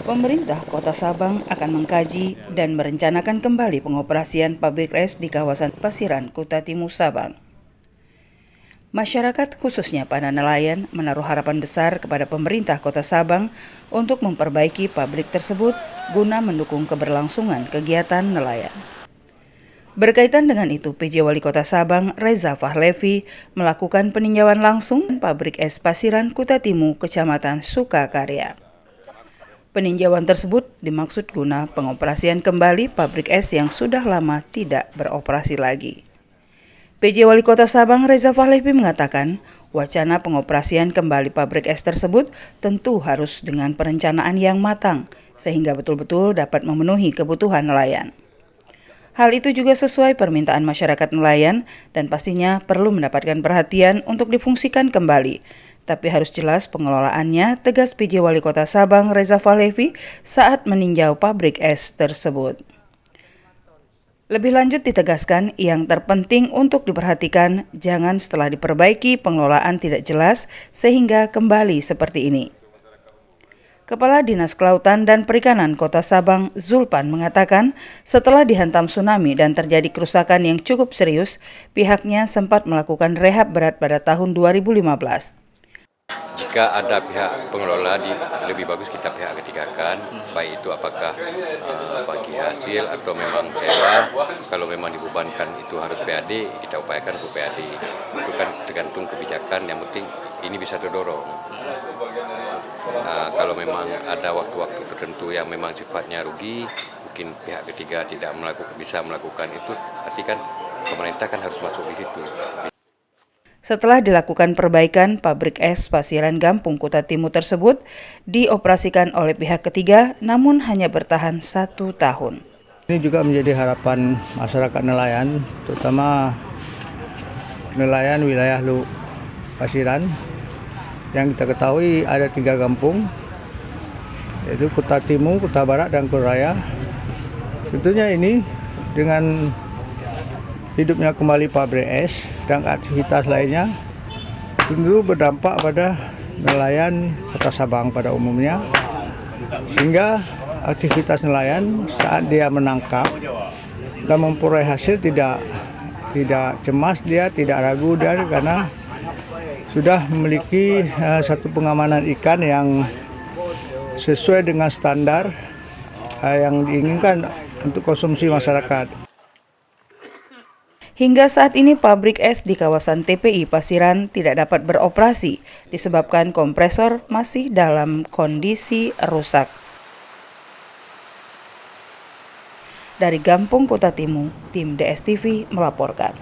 Pemerintah Kota Sabang akan mengkaji dan merencanakan kembali pengoperasian pabrik es di kawasan Pasiran, Kuta Timur, Sabang. Masyarakat, khususnya para nelayan, menaruh harapan besar kepada pemerintah Kota Sabang untuk memperbaiki pabrik tersebut guna mendukung keberlangsungan kegiatan nelayan. Berkaitan dengan itu, PJ Wali Kota Sabang, Reza Fahlevi, melakukan peninjauan langsung pabrik es Pasiran, Kuta Timur, Kecamatan Sukakarya. Peninjauan tersebut dimaksud guna pengoperasian kembali pabrik es yang sudah lama tidak beroperasi lagi. PJ Wali Kota Sabang, Reza Fahlevi, mengatakan wacana pengoperasian kembali pabrik es tersebut tentu harus dengan perencanaan yang matang, sehingga betul-betul dapat memenuhi kebutuhan nelayan. Hal itu juga sesuai permintaan masyarakat nelayan dan pastinya perlu mendapatkan perhatian untuk difungsikan kembali. Tapi harus jelas pengelolaannya, tegas PJ Wali Kota Sabang, Reza Fahlevi, saat meninjau pabrik es tersebut. Lebih lanjut ditegaskan, yang terpenting untuk diperhatikan jangan setelah diperbaiki pengelolaan tidak jelas sehingga kembali seperti ini. Kepala Dinas Kelautan dan Perikanan Kota Sabang, Zulpan, mengatakan setelah dihantam tsunami dan terjadi kerusakan yang cukup serius, pihaknya sempat melakukan rehab berat pada tahun 2015. Jika ada pihak pengelola, lebih bagus kita pihak ketigakan, baik itu apakah bagi hasil atau memang sewa. Kalau memang dibebankan itu harus PAD, kita upayakan untuk PAD. Itu kan tergantung kebijakan, yang penting ini bisa terdorong. Kalau memang ada waktu-waktu tertentu yang memang sifatnya rugi, mungkin pihak ketiga tidak bisa melakukan itu, berarti kan pemerintah kan harus masuk di situ. Setelah dilakukan perbaikan, pabrik es Pasiran Gampung Kuta Timur tersebut dioperasikan oleh pihak ketiga, namun hanya bertahan 1 tahun. Ini juga menjadi harapan masyarakat nelayan, terutama nelayan wilayah Pasiran, yang kita ketahui ada 3 kampung, yaitu Kuta Timur, Kuta Barat, dan Kuta Raya. Tentunya ini dengan hidupnya kembali pabrik es dan aktivitas lainnya tentu berdampak pada nelayan Kota Sabang pada umumnya, sehingga aktivitas nelayan saat dia menangkap dan memperoleh hasil tidak cemas, dia tidak ragu, dan karena sudah memiliki satu pengamanan ikan yang sesuai dengan standar yang diinginkan untuk konsumsi masyarakat. Hingga saat ini pabrik es di kawasan TPI Pasiran tidak dapat beroperasi disebabkan kompresor masih dalam kondisi rusak. Dari Gampung Kuta Timur, tim DSTV melaporkan.